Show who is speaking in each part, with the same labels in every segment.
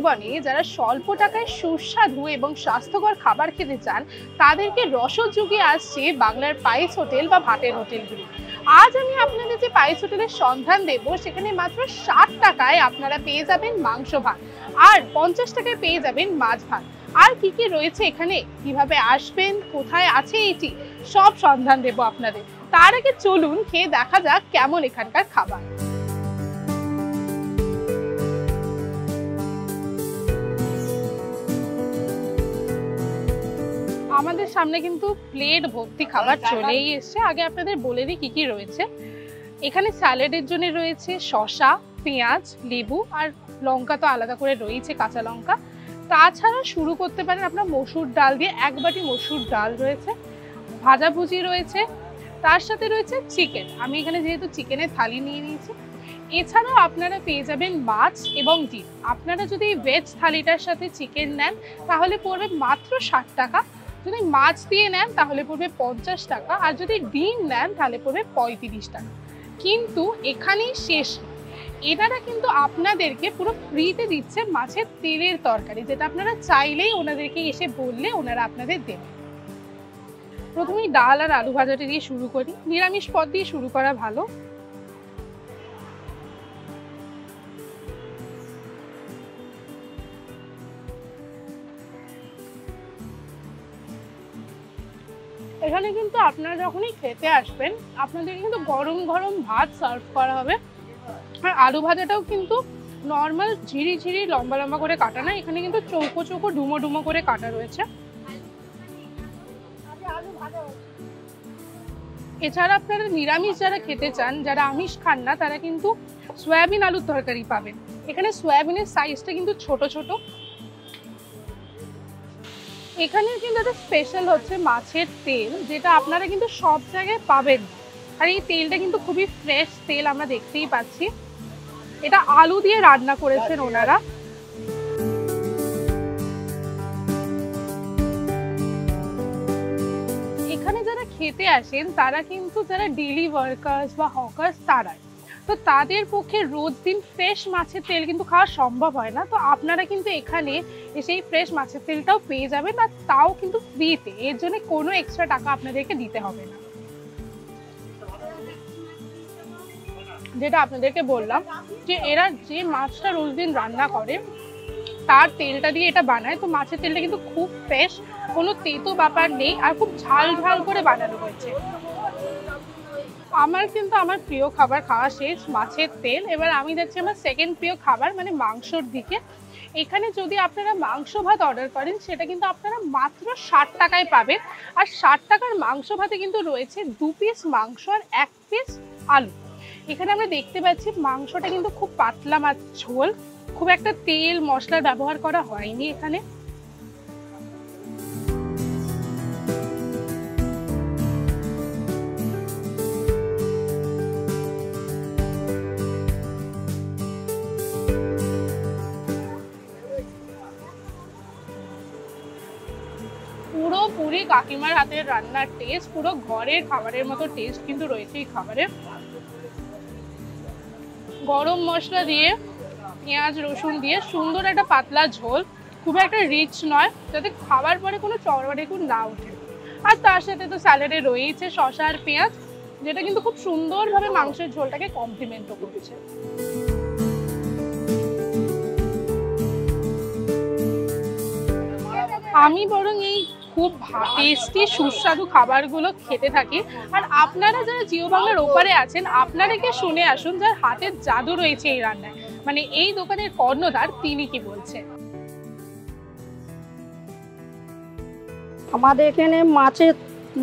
Speaker 1: জীবনে যারা স্বল্প টাকায় সুস্বাদু এবং স্বাস্থ্যকর খাবার খেতে চান তাদেরকে রসদ জুগিয়ে আসছে বাংলার পায়েস হোটেল বা ভাটের হোটেলগুলি। আজ আমি আপনাদের যে পায়েস হোটেলের সন্ধান দেব সেখানে মাত্র 60 টাকায় আপনারা পেয়ে যাবেন মাংস ভাত আর 50 টাকায় পেয়ে যাবেন মাছ ভাত। আর কি কি রয়েছে এখানে, কিভাবে আসবেন, কোথায় আছে এটি, সব সন্ধান দেব আপনাদের। তার আগে চলুন খেয়ে দেখা যাক কেমন এখানকার খাবার। আমাদের সামনে কিন্তু প্লেট ভর্তি খাবার চলেই এসছে। আগে আপনাদের বলে দিই কি কি রয়েছে। এখানে স্যালাডের জন্য রয়েছে শসা, পেঁয়াজ, লেবু আর লঙ্কা তো আলাদা করে রয়েছে, কাঁচা লঙ্কা। তাছাড়া শুরু করতে পারেন আপনার মসুর ডাল দিয়ে, 1 বাটি মসুর ডাল রয়েছে, ভাজাভুজি রয়েছে, তার সাথে রয়েছে চিকেন। আমি এখানে যেহেতু চিকেনের থালি নিয়ে নিয়েছি। এছাড়াও আপনারা পেয়ে যাবেন মাছ এবং ডিম। আপনারা যদি ভেজ থালিটার সাথে চিকেন নেন তাহলে পড়বে মাত্র 60 টাকা, যদি মাছ দিয়ে নেন তাহলে পড়বে 50 টাকা, আর যদি ডিম নেন তাহলে পড়বে 35 টাকা। কিন্তু এখানেই শেষ, এনারা কিন্তু আপনাদেরকে পুরো ফ্রিতে দিচ্ছে মাছের তেলের তরকারি, যেটা আপনারা চাইলেই ওনাদেরকে এসে বললে ওনারা আপনাদের দেবে। প্রথমেই ডাল আর আলু ভাজাটা দিয়ে শুরু করি। নিরামিষ পদ দিয়ে শুরু করা ভালো। এখানে কিন্তু আপনারা যখনই খেতে আসবেন আপনাদের কিন্তু গরম গরম ভাত সার্ভ করা হবে। আর আলু ভাজাটাও কিন্তু নর্মাল ঝিরি ঝিরি লম্বা লম্বা করে কাটা না, এখানে কিন্তু চৌকো চৌকো ডুমো ডুমো করে কাটা রয়েছে। এছাড়া আপনারা নিরামিষ যারা খেতে চান, যারা আমিষ খান না, তারা কিন্তু সয়াবিন আলুর তরকারি পাবেন। এখানে সয়াবিনের সাইজটা কিন্তু ছোট ছোট। এখানে কিন্তু একটা স্পেশাল হচ্ছে মাছের তেল, যেটা আপনারা কিন্তু সব জায়গায় পাবেন। আর এই তেলটা কিন্তু খুবই ফ্রেশ তেল, আমরা দেখতেই পাচ্ছি। এটা আলু দিয়ে রান্না করেছেন ওনারা। এখানে যারা খেতে আসেন তারা কিন্তু যারা ডেইলি ওয়ার্কার্স বা হকার্স তারা, তো তাদের পক্ষে রোজ দিন ফ্রেশ মাছের তেল কিন্তু খাওয়া সম্ভব হয় না। তো আপনারা কিন্তু এখানে এসে ফ্রেশ মাছের তেলটাও পেয়ে যাবেন, আর তাও কিন্তু ফ্রিতে। এর জন্য কোনো এক্সট্রা টাকা আপনাদেরকে দিতে হবে না। যেটা আপনাদেরকে বললাম যে এরা যে মাছটা রোজ দিন রান্না করে তার তেলটা দিয়ে এটা বানায়, তো মাছের তেলটা কিন্তু খুব ফ্রেশ, কোনো তেতো ব্যাপার নেই, আর খুব ঝাল ঝাল করে বানানো হয়েছে। আমার কিন্তু আমার প্রিয় খাবার খাওয়া শেষ, মাছের তেল। এবার আমি যাচ্ছি আমার সেকেন্ড প্রিয় খাবার মানে মাংসর দিকে। এখানে যদি আপনারা মাংস ভাত অর্ডার করেন সেটা কিন্তু আপনারা মাত্র 60 টাকায় পাবেন। আর 60 টাকার মাংস ভাতে কিন্তু রয়েছে 2 পিস মাংস আর 1 পিস আলু। এখানে আমরা দেখতে পাচ্ছি মাংসটা কিন্তু খুব পাতলা মাছ ঝোল, খুব একটা তেল মশলার ব্যবহার করা হয়নি এখানে। পুরোপুরি কাকিমার হাতের রান্নার টেস্ট, পুরো ঘরের খাবারের মতো টেস্ট কিন্তু রয়েছে এই খাবারে। গরম মশলা দিয়ে, পেঁয়াজ রসুন দিয়ে সুন্দর একটা পাতলা ঝোল, খুব একটা রিচ নয়, যাতে খাবার পরে কোনো চড়বাড়ি না ওঠে। আর তার সাথে তো স্যালাডে রয়েছে শসা আর পেঁয়াজ, যেটা কিন্তু খুব সুন্দরভাবে মাংসের ঝোলটাকে কমপ্লিমেন্টও করছে। আমি বরং এই খুব টেস্টি সুস্বাদু খাবারগুলো খেতে থাকি। আর আপনারা যারা জিও বাংলার ওপারে আছেন আপনারা কি শুনে আসুন যার হাতের জাদু রয়েছে এই রান্নায়, মানে এই দোকানের কর্ণধার, তিনি কি বলছেন।
Speaker 2: আমাদের এখানে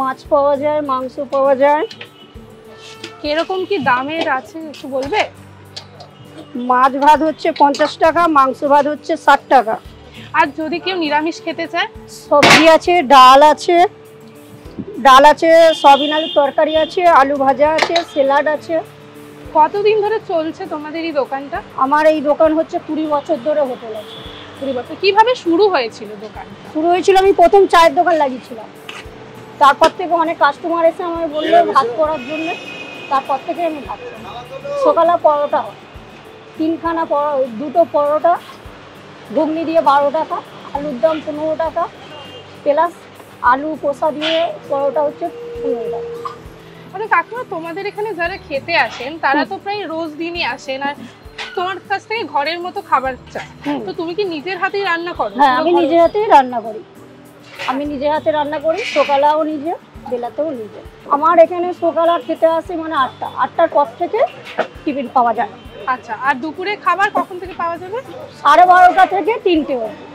Speaker 2: মাছ পাওয়া যায়, মাংস পাওয়া যায়।
Speaker 1: কিরকম কি দামের আছে একটু বলবে?
Speaker 2: মাছ ভাত হচ্ছে 50 টাকা, মাংস ভাত হচ্ছে 60 টাকা।
Speaker 1: আর যদি কেউ নিরামিষ খেতে চায়?
Speaker 2: সবজি আছে, ডাল আছে, সয়াবিন আলুর তরকারি আছে, আলু ভাজা আছে, স্যালাড আছে।
Speaker 1: কতদিন ধরে চলছে তোমাদের এই দোকানটা?
Speaker 2: আমার এই দোকান হচ্ছে 20 বছর ধরে হোটেল আছে।
Speaker 1: 20 বছর। কিভাবে শুরু হয়েছিল দোকান?
Speaker 2: শুরু হয়েছিল, আমি প্রথম চায়ের দোকান লাগিয়েছিলাম, তারপর থেকে অনেক কাস্টমার এসে আমাকে বললো ভাত করার জন্য, তারপর থেকে আমি ভাত করি। সকালে পরোটা হয়, 3খানা, 2টো পরোটা, ঘুগনি দিয়ে 12 টাকা, আলুর দাম 15 টাকা, প্লাস আলু কষা দিয়ে পরোটা হচ্ছে 15 টাকা।
Speaker 1: মানে কাকিমা তোমাদের এখানে যারা খেতে আসেন তারা তো প্রায় রোজ দিনই আসেন, আর তোমার কাছ থেকে ঘরের মতো খাবার চায়, তো তুমি কি নিজের হাতেই রান্না করো?
Speaker 2: হ্যাঁ, আমি নিজের হাতেই রান্না করি। আমি নিজের হাতে রান্না করি, সকালেও নিজে, বেলাতেও নিজে। আমার এখানে সকালে খেতে আসে মানে 8টার পর থেকে টিফিন পাওয়া যায়।
Speaker 1: আচ্ছা, আর দুপুরে খাবার কখন থেকে পাওয়া যাবে?
Speaker 2: 12:30 থেকে 3টে অবধি।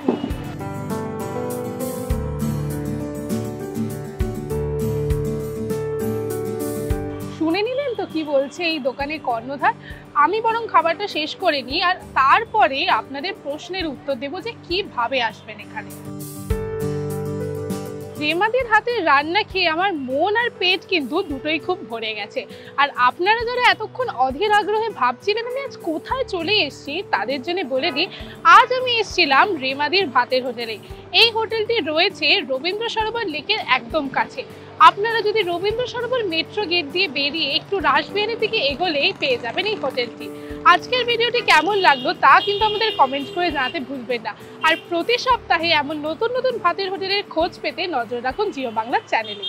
Speaker 1: শুনে নিলেন তো কি বলছে এই দোকানের কর্ণধার। আমি বরং খাবারটা শেষ করে নিই, আর তারপরে আপনাদের প্রশ্নের উত্তর দেবো যে কিভাবে আসবেন এখানে। রেমাদির হাতের রান্না খেয়ে আমার মন আর পেট কিন্তু দুটোই খুব ভরে গেছে। আর আপনারা যারা এতক্ষণ অধীর আগ্রহে ভাবছিলেন আমি আজ কোথায় চলে এসেছি, তাদের জন্য বলে দিই, আজ আমি এসেছিলাম রেমাদির ভাতের হোটেলে। এই হোটেলটি রয়েছে রবীন্দ্র সরোবর লেকের একদম কাছে। আপনারা যদি রবীন্দ্র সরোবর মেট্রো গেট দিয়ে বেরিয়ে একটু রাসবিহারীর দিকে এগোলেই পেয়ে যাবেন এই হোটেলটি। আজকের ভিডিওটি কেমন লাগলো তা কিন্তু আমাদের কমেন্ট করে জানাতে ভুলবেন না। আর প্রতি সপ্তাহে এমন নতুন নতুন ভাতের হোটেলের খোঁজ পেতে নজর রাখুন জিও বাংলা চ্যানেলে।